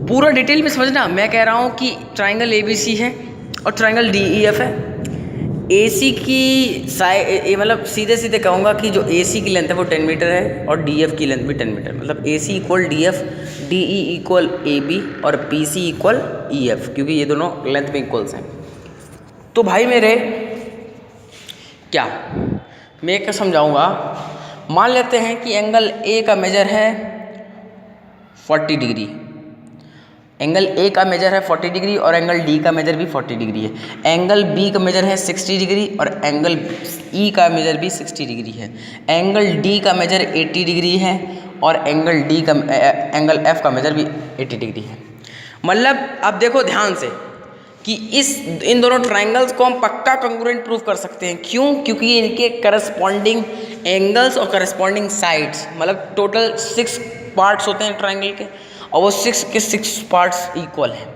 पूरा डिटेल में समझना। मैं कह रहा हूँ कि ट्राइंगल ABC है और ट्राइंगल DEF है। AC की साइड मतलब सीधे सीधे कहूँगा कि जो AC की लेंथ है वो 10 मीटर है और DF की लेंथ भी 10 मीटर, मतलब AC equal DF, DE equal AB और PC इक्वल EF, क्योंकि ये दोनों लेंथ में इक्वल्स हैं। तो भाई मेरे क्या मैं क्या समझाऊँगा, मान लेते हैं कि एंगल A का मेजर है 40 डिग्री, एंगल A का मेजर है 40 डिग्री और एंगल D का मेजर भी 40 डिग्री है। एंगल B का मेजर है 60 डिग्री और एंगल E का मेजर भी 60 डिग्री है। एंगल D का मेजर 80 डिग्री है और एंगल F का मेजर भी 80 डिग्री है। मतलब अब देखो ध्यान से कि इन दोनों ट्राइंगल्स को हम पक्का कंग्रुएंट प्रूफ कर सकते हैं। क्यों? क्योंकि इनके करस्पॉन्डिंग एंगल्स और करस्पॉन्डिंग साइड्स, मतलब टोटल 6 पार्ट्स होते हैं ट्राइंगल के और वो 6 के 6 पार्ट्स इक्वल हैं,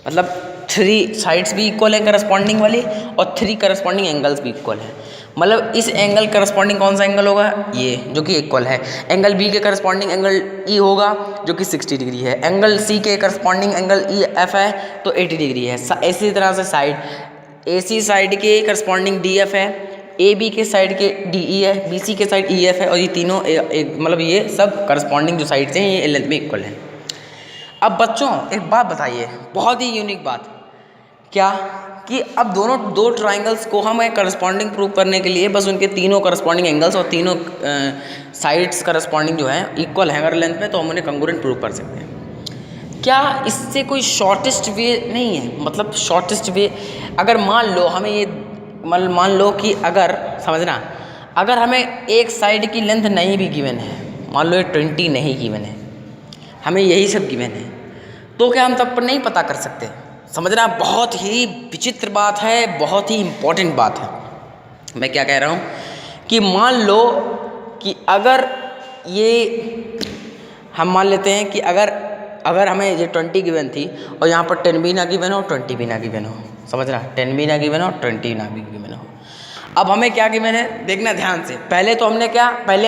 मतलब 3 साइड्स भी इक्वल हैं करस्पॉन्डिंग वाली और 3 करस्पॉन्डिंग एंगल्स भी इक्वल हैं। मतलब इस एंगल करस्पॉन्डिंग कौन सा एंगल होगा? ये जो कि इक्वल है। एंगल B के करस्पॉन्डिंग एंगल E होगा जो कि 60 डिग्री है। एंगल C के करस्पॉन्डिंग एंगल EF है तो 80 डिग्री है। इसी तरह से साइड AC साइड के करस्पॉन्डिंग DF है, AB के साइड के DE है, BC के साइड EF है और ये तीनों मतलब ये सब करस्पॉन्डिंग जो साइड्स हैं ये लेंथ में इक्वल हैं। अब बच्चों एक बात बताइए, बहुत ही यूनिक बात, क्या कि अब दो ट्राइंगल्स को हम करस्पॉन्डिंग प्रूव करने के लिए बस उनके तीनों करस्पॉन्डिंग एंगल्स और तीनों साइड्स करस्पॉन्डिंग जो है इक्वल हैं अगर लेंथ में, तो हम उन्हें कंग्रुएंट प्रूव कर सकते हैं। क्या इससे कोई शॉर्टेस्ट वे नहीं है? मतलब शॉर्टेस्ट वे अगर मान लो हमें ये मान लो कि अगर समझना, अगर हमें एक साइड की लेंथ नहीं भी गिवन है, मान लो ये 20 नहीं गिवन है, हमें यही सब गिवन है, तो क्या हम तब पर नहीं पता कर सकते? समझना, बहुत ही विचित्र बात है, बहुत ही इम्पोर्टेंट बात है। मैं क्या कह रहा हूँ कि मान लो कि अगर ये हम मान लेते हैं कि अगर हमें ये 20 गिवन थी और यहाँ पर 10 भी ना गिवन हो 20 भी ना गिवन हो, समझ रहा, 10 भी ना गिवन हो 20 ना भी गिवन हो। अब हमें क्या गिवन है देखना ध्यान से। पहले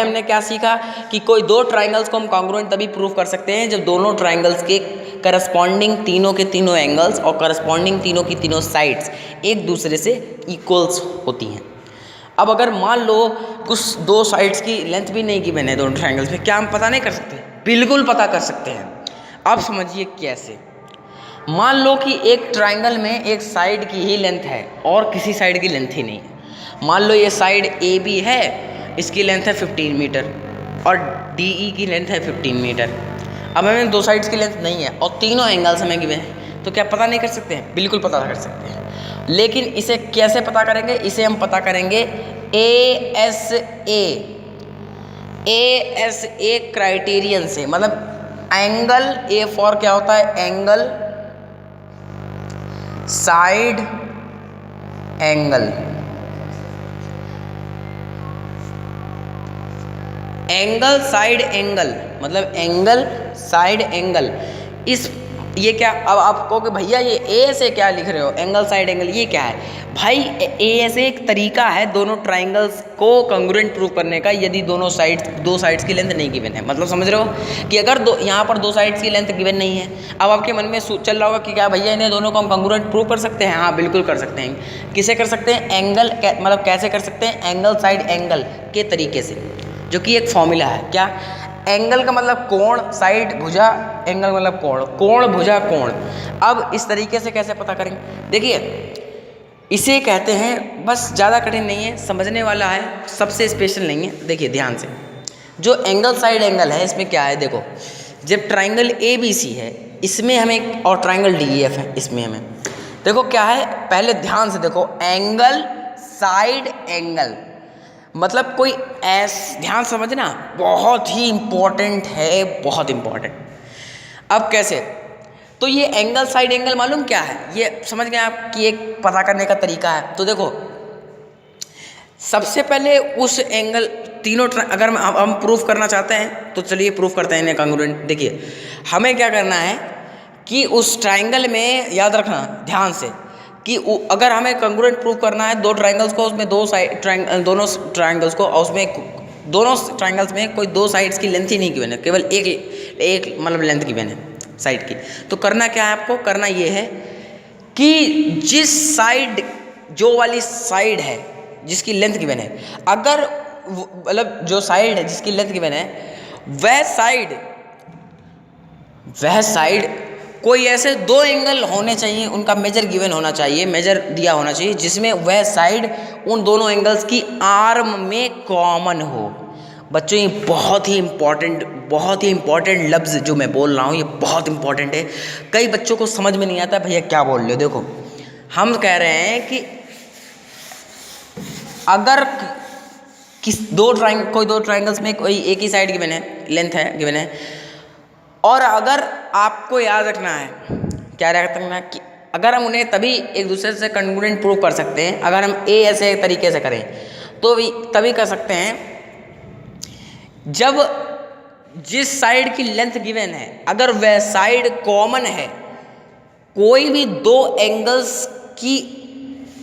हमने क्या सीखा कि कोई दो ट्राइंगल्स को हम कॉन्ग्रुएंट तभी प्रूव कर सकते हैं जब दोनों ट्राइंगल्स के करस्पॉन्डिंग तीनों के तीनों एंगल्स और करस्पॉन्डिंग तीनों की तीनों साइड्स एक दूसरे से इक्वल्स होती हैं। अब अगर मान लो कुछ दो साइड्स की लेंथ भी नहीं गिवन है दोनों ट्राइंगल्स में, क्या हम पता नहीं कर सकते? बिल्कुल पता कर सकते हैं। अब समझिए कैसे। मान लो कि एक ट्राइंगल में एक साइड की ही लेंथ है और किसी साइड की लेंथ ही नहीं है। मान लो ये साइड AB है, इसकी लेंथ है 15 मीटर और DE की लेंथ है 15 मीटर। अब हमें दो साइड्स की लेंथ नहीं है और तीनों एंगल्स हमें गिवन हैं, तो क्या पता नहीं कर सकते हैं? बिल्कुल पता कर सकते हैं। लेकिन इसे कैसे पता करेंगे? इसे हम पता करेंगे ASA क्राइटेरियन से। मतलब एंगल A फॉर क्या होता है? Angle side angle, angle side angle, मतलब एंगल साइड एंगल। ये क्या, अब आप कहोगे भैया ये ए से क्या लिख रहे हो, एंगल साइड एंगल, ये क्या है? भाई ए से एक तरीका है दोनों ट्राइंगल्स को कंग्रुएंट प्रूव करने का यदि दो साइड्स की लेंथ नहीं गिवन है। मतलब समझ रहे हो कि अगर यहाँ पर दो साइड्स की लेंथ गिवन नहीं है, अब आपके मन में चल रहा होगा कि क्या भैया इन्हें दोनों को हम कंग्रुएंट प्रूव कर सकते हैं? हाँ बिल्कुल कर सकते हैं। किसे कर सकते हैं? एंगल मतलब कैसे कर सकते हैं? एंगल साइड एंगल के तरीके से, जो कि एक फॉर्मूला है। क्या? एंगल का मतलब कोण, साइड भुजा, एंगल मतलब कोण, कोण भुजा कोण। अब इस तरीके से कैसे पता करेंगे? देखिए इसे कहते हैं, बस ज़्यादा कठिन नहीं है, समझने वाला है, सबसे स्पेशल नहीं है। देखिए ध्यान से, जो एंगल साइड एंगल है इसमें क्या है, देखो जब ट्राइंगल ABC है इसमें हमें और ट्राइंगल DEF है इसमें हमें, देखो क्या है, पहले ध्यान से देखो, एंगल साइड एंगल मतलब कोई ध्यान समझना, बहुत ही इम्पोर्टेंट है, बहुत इम्पोर्टेंट। अब कैसे? तो ये एंगल साइड एंगल मालूम क्या है? ये समझ गए आप कि एक पता करने का तरीका है। तो देखो सबसे पहले उस एंगल तीनों अगर हम प्रूफ करना चाहते हैं तो चलिए प्रूफ करते हैं इन्हें कंग्रुएंट। देखिए हमें क्या करना है कि उस ट्राइंगल में, याद रखना ध्यान से, कि अगर हमें कंग्रुएंट प्रूफ करना है दो ट्राइंगल्स को, उसमें दोनों ट्राइंगल्स को, और उसमें दोनों ट्राइंगल्स में कोई दो साइड्स की लेंथ ही नहीं गिवन है, केवल एक मतलब लेंथ गिवन है। साइड की। तो करना क्या है आपको, करना ये है कि जिस साइड, जो वाली साइड है जिसकी लेंथ गिवन है, अगर मतलब जो साइड है जिसकी लेंथ गिवन है, वह साइड कोई ऐसे दो एंगल होने चाहिए, उनका मेजर गिवन होना चाहिए, मेजर दिया होना चाहिए, जिसमें वह साइड उन दोनों एंगल्स की आर्म में कॉमन हो। बच्चों ये बहुत ही इम्पॉर्टेंट लफ्ज़ जो मैं बोल रहा हूँ, ये बहुत इम्पॉर्टेंट है। कई बच्चों को समझ में नहीं आता भैया क्या बोल रहे हो। देखो हम कह रहे हैं कि अगर कोई दो ट्राइंगल्स में कोई एक ही साइड गिवन है, लेंथ है गिवन है, और अगर आपको याद रखना है, क्या याद रखना है कि अगर हम उन्हें तभी एक दूसरे से कंग्रुएंट प्रूव कर सकते हैं, अगर हम ऐसे तरीके से करें तो तभी कर सकते हैं जब जिस साइड की लेंथ गिवन है, अगर वह साइड कॉमन है कोई भी दो एंगल्स की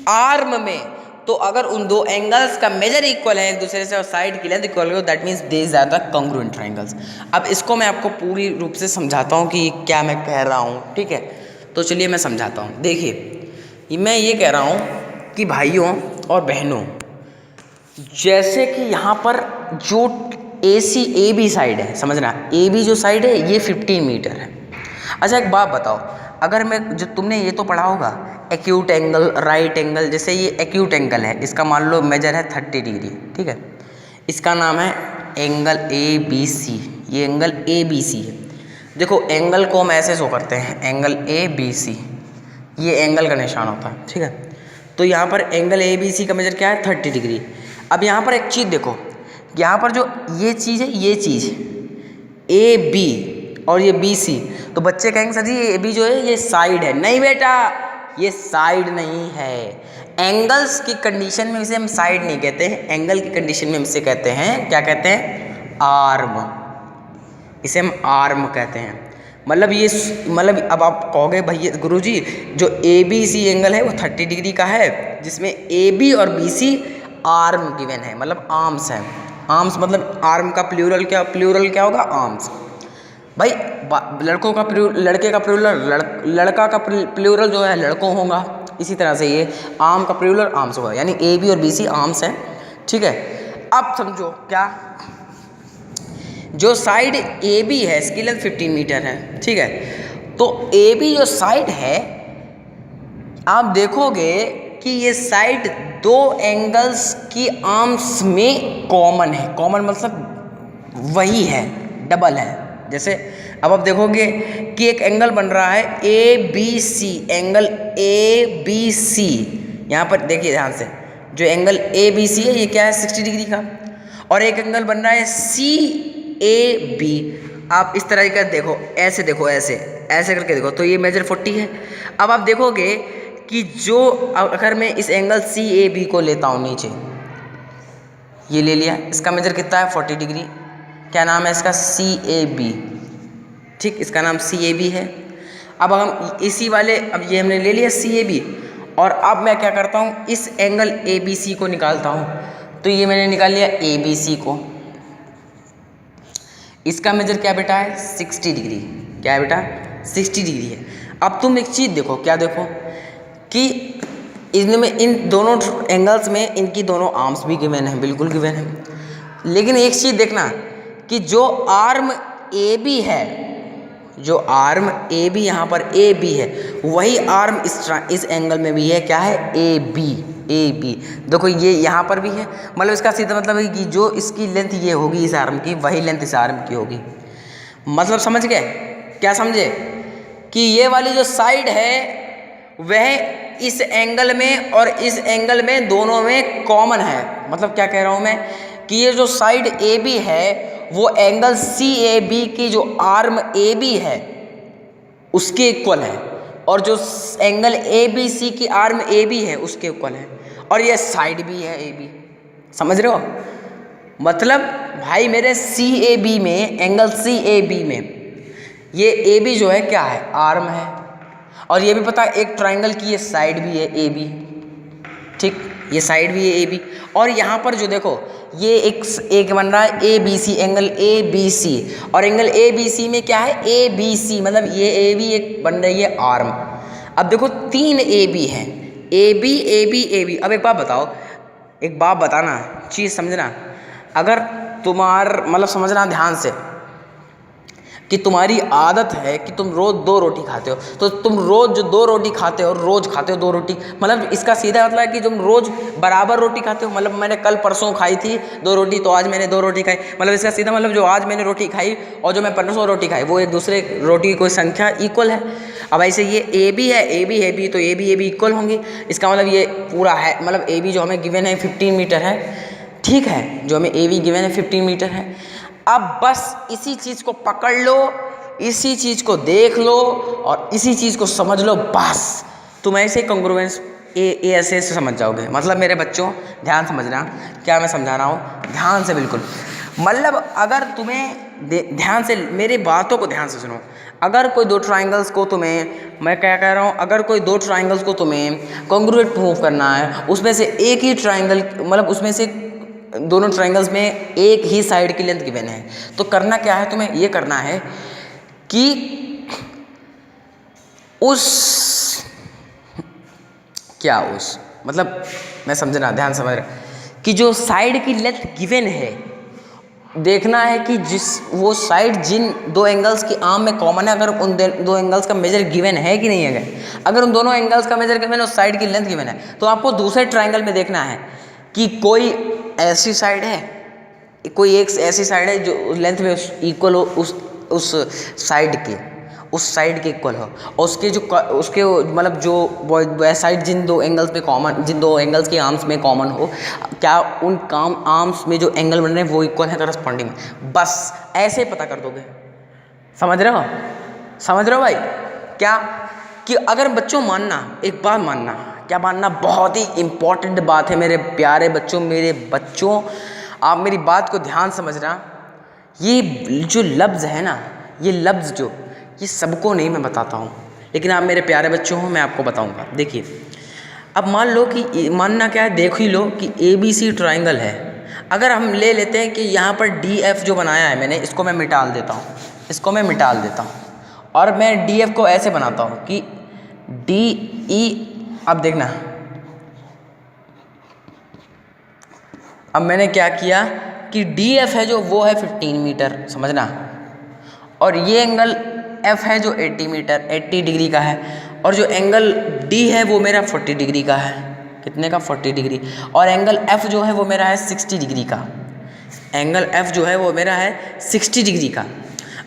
आर्म में, तो अगर उन दो एंगल्स का मेजर इक्वल है एक दूसरे से और साइड की लेंथ इक्वल हो, that means these are the congruent triangles. अब इसको मैं आपको पूरी रूप से समझाता हूँ कि क्या मैं कह रहा हूँ, ठीक है। तो चलिए मैं समझाता हूँ। देखिए मैं ये कह रहा हूँ कि भाइयों और बहनों, जैसे कि यहाँ पर जो ए बी साइड है, समझना ए बी जो साइड है ये 15 मीटर है। अच्छा एक बात बताओ, अगर मैं जो तुमने ये तो पढ़ा होगा एक्यूट एंगल, राइट एंगल, जैसे ये एक्यूट एंगल है, इसका मान लो मेजर है 30 डिग्री, ठीक है, इसका नाम है एंगल ए बी सी, ये एंगल ए बी सी है। देखो एंगल को हम ऐसे शो करते हैं, एंगल ए बी सी, ये एंगल का निशान होता है, ठीक है। तो यहाँ पर एंगल ए बी सी का मेजर क्या है 30 डिग्री। अब यहाँ पर एक चीज़ देखो, यहाँ पर जो ये चीज़ है, ये चीज़ ए बी और ये बी सी, तो बच्चे कहेंगे सर जी ये बी जो है ये साइड है। नहीं बेटा, ये साइड नहीं है। एंगल्स की कंडीशन में इसे हम साइड नहीं कहते हैं, एंगल की कंडीशन में हम इसे कहते हैं, क्या कहते हैं, आर्म। इसे हम आर्म कहते हैं। मतलब अब आप कहोगे भैया गुरुजी जो ए बी सी एंगल है वो 30 डिग्री का है, जिसमें ए बी और बी सी आर्म गिवन है, मतलब आर्म्स है। आर्म्स मतलब आर्म का प्लूरल क्या होगा, आर्म्स। भाई लड़के का प्लूरल लड़का का प्लूरल जो है लड़कों होगा, इसी तरह से ये आर्म का प्लूरल आर्म्स होगा, यानी ए बी और बी सी आर्म्स हैं, ठीक है। अब समझो क्या, जो साइड ए बी है इसकी लेंथ 15 मीटर है, ठीक है। तो ए बी जो साइड है, आप देखोगे कि ये साइड दो एंगल्स की आर्म्स में कॉमन है। कॉमन मतलब वही है, डबल है। जैसे अब आप देखोगे कि एक एंगल बन रहा है A B C, angle A B C, यहाँ पर देखिए ध्यान से, जो एंगल ए बी सी है ये क्या है 60 डिग्री का, और एक एंगल बन रहा है सी ए बी। आप इस तरह का देखो, ऐसे देखो, ऐसे करके देखो, तो ये मेजर 40 है। अब आप देखोगे कि जो अगर मैं इस एंगल सी ए बी को लेता हूँ नीचे, ये ले लिया, इसका मेजर कितना है 40 डिग्री, क्या नाम है इसका, सी ए बी, ठीक, इसका नाम सी ए बी है। अब हम इसी वाले, अब ये हमने ले लिया सी ए बी, और अब मैं क्या करता हूँ, इस एंगल ए बी सी को निकालता हूँ। तो ये मैंने निकाल लिया ए बी सी को, इसका मेजर क्या बेटा है 60 डिग्री, क्या है बेटा 60 डिग्री है। अब तुम एक चीज़ देखो, क्या देखो कि इनमें, इन दोनों एंगल्स में इनकी दोनों आर्म्स भी गिवन है, बिल्कुल गिवन है। लेकिन एक चीज़ देखना कि जो आर्म ए बी है, जो आर्म ए बी यहाँ पर ए बी है, वही आर्म इस एंगल में भी है, क्या है ए बी। देखो ये यहाँ पर भी है, मतलब इसका सीधा मतलब है कि जो इसकी लेंथ ये होगी इस आर्म की, वही लेंथ इस आर्म की होगी। मतलब समझ गए, क्या समझे कि ये वाली जो साइड है वह इस एंगल में और इस एंगल में दोनों में कॉमन है। मतलब क्या कह रहा हूँ मैं कि ये जो साइड ए बी है वो एंगल सी ए बी की जो आर्म ए बी है उसके इक्वल है, और जो एंगल ए बी सी की आर्म ए बी है उसके इक्वल है, और ये साइड भी है ए बी। समझ रहे हो, मतलब भाई मेरे सी ए बी में, एंगल सी ए बी में ये ए बी जो है क्या है, आर्म है, और ये भी पता है एक ट्राइंगल की ये साइड भी है ए बी, ठीक। ये साइड भी है ए बी, और यहाँ पर जो देखो ये एक बन रहा है A B C, angle A B C, और एंगल ए बी सी में क्या है ए बी सी, मतलब ये ए बी एक बन रही है आर्म। अब देखो 3 ए बी हैं, A B A B A B. अब एक बात बताओ, एक बात बताना, चीज़ समझना, अगर मतलब समझना ध्यान से कि तुम्हारी आदत है कि तुम रोज़ 2 रोटी खाते हो, तो तुम रोज़ जो 2 रोटी खाते हो, रोज़ खाते हो 2 रोटी, मतलब इसका सीधा मतलब है कि तुम रोज़ बराबर रोटी खाते हो। मतलब मैंने कल परसों खाई थी 2 रोटी, तो आज मैंने 2 रोटी खाई, मतलब इसका सीधा मतलब जो आज मैंने रोटी खाई और जो मैं परसों रोटी खाई वो एक दूसरे रोटी की कोई संख्या इक्वल है। अब ऐसे ये ए बी है, ए बी ए बी, तो ए बी इक्वल होंगी। इसका मतलब ये पूरा है, मतलब ए बी जो हमें गिवन है 15 मीटर है, ठीक है, जो हमें ए बी गिवन है 15 मीटर है। अब बस इसी चीज़ को पकड़ लो, इसी चीज़ को देख लो और इसी चीज़ को समझ लो, बस तुम ऐसे कॉन्ग्रुएंस ऐसे समझ जाओगे। मतलब मेरे बच्चों ध्यान समझना क्या मैं समझा रहा हूँ, ध्यान से बिल्कुल। मतलब अगर तुम्हें ध्यान से मेरी बातों को ध्यान से सुनो, अगर कोई 2 ट्राइंगल्स को तुम्हें, मैं क्या कह रहा हूँ, अगर कोई 2 ट्राइंगल्स को तुम्हें कॉन्ग्रुएंट प्रूव करना है, उसमें से एक ही ट्राइंगल, मतलब उसमें से दोनों ट्राइंगल्स में एक ही साइड की लेंथ गिवन है, तो करना क्या है, तुम्हें ये करना है कि मतलब मैं समझना, ध्यान समझ रहा, कि जो साइड की लेंथ गिवन है, देखना है कि वो साइड जिन 2 एंगल्स की आर्म में कॉमन है, अगर उन 2 एंगल्स का मेजर गिवन है कि नहीं है। अगर उन दोनों एंगल्स का मेजर गिवन है, उस साइड की लेंथ गिवन है, तो आपको दूसरे ट्राइंगल में देखना है कि कोई ऐसी साइड है, कोई एक ऐसी साइड है जो लेंथ में इक्वल हो उस साइड के इक्वल हो, और उसके मतलब जो वह साइड जिन 2 एंगल्स में कॉमन, जिन 2 एंगल्स के आर्म्स में कॉमन हो, क्या उन आर्म्स में जो एंगल बन रहे हैं वो इक्वल है करस्पॉन्डिंग। बस ऐसे पता कर दोगे। समझ रहे हो भाई? क्या कि अगर बच्चों मानना, एक बात मानना, क्या मानना, बहुत ही इम्पॉर्टेंट बात है मेरे प्यारे बच्चों, आप मेरी बात को ध्यान समझना। ये जो लफ्ज़ है ना, ये लफ्ज़ जो, ये सबको नहीं मैं बताता हूँ, लेकिन आप मेरे प्यारे बच्चों हो, मैं आपको बताऊँगा। देखिए, अब मान लो कि, मानना क्या है, देख ही लो कि ABC ट्राइंगल है। अगर हम ले लेते हैं कि यहाँ पर DF जो बनाया है मैंने, इसको मैं मिटा देता हूँ, और मैं DF को ऐसे बनाता हूँ कि DE। अब देखना, अब मैंने क्या किया कि DF है जो वो है 15 मीटर, समझना, और ये एंगल F है जो 80 डिग्री का है, और जो एंगल D है वो मेरा 40 डिग्री का है। कितने का? 40 डिग्री। और एंगल F जो है वो मेरा है 60 डिग्री का। एंगल F जो है वो मेरा है 60 डिग्री का।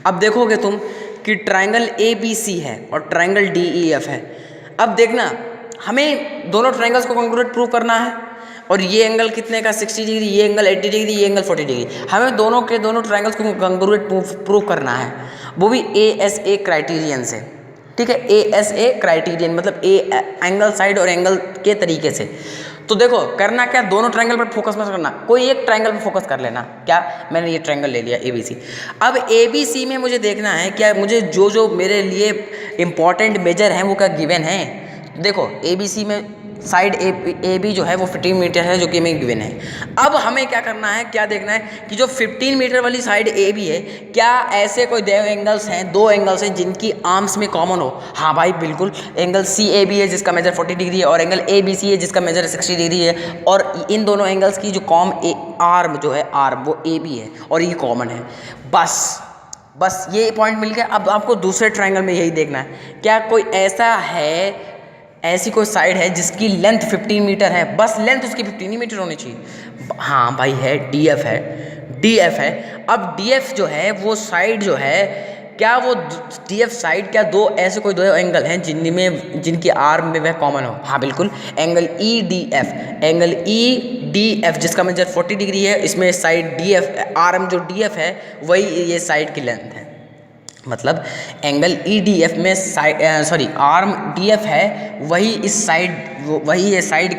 अब देखोगे तुम कि ट्राइंगल ABC है और ट्राइंगल DEF है। अब देखना, हमें दोनों ट्राइंगल्स को कॉन्ग्रुएंट प्रूव करना है, और ये एंगल कितने का? 60 डिग्री, ये एंगल 80 डिग्री, ये एंगल 40 डिग्री। हमें दोनों ट्राइंगल्स को कॉन्ग्रुएंट प्रूव करना है, वो भी ASA क्राइटेरियन से, ठीक है। ASA क्राइटेरियन मतलब एंगल, साइड और एंगल के तरीके से। तो देखो करना क्या, दोनों ट्राइंगल पर फोकस मत करना, कोई एक ट्राइंगल पर फोकस कर लेना। क्या, मैंने ये ट्राइंगल ले लिया ABC। अब ABC में मुझे देखना है क्या, मुझे जो मेरे लिए इंपॉर्टेंट मेजर हैं वो क्या गिवन है। देखो ABC में साइड AB जो है वो 15 मीटर है, जो कि हमें गिवन है। अब हमें क्या करना है, क्या देखना है कि जो 15 मीटर वाली साइड AB है, क्या ऐसे कोई 2 एंगल्स हैं जिनकी आर्म्स में कॉमन हो। हाँ भाई बिल्कुल, एंगल CAB है जिसका मेजर 40 डिग्री है, और एंगल ABC है जिसका मेजर 60 डिग्री है, और इन दोनों एंगल्स की जो आर्म जो है, आर्म वो AB है और ये कॉमन है। बस ये पॉइंट मिल गया। अब आपको दूसरे ट्राइंगल में यही देखना है, क्या कोई ऐसी कोई साइड है जिसकी लेंथ 15 मीटर है, बस लेंथ उसकी 15 मीटर होनी चाहिए। हाँ भाई है, DF है। अब DF जो है वो साइड जो है, क्या वो DF साइड, क्या ऐसे कोई 2 एंगल हैं जिनकी आर्म में वह कॉमन हो। हाँ बिल्कुल, एंगल EDF जिसका मेजर 40 डिग्री है, इसमें साइड DF, आर्म जो DF है वही ये साइड की लेंथ है। मतलब एंगल EDF में आर्म DF है, वही ये साइड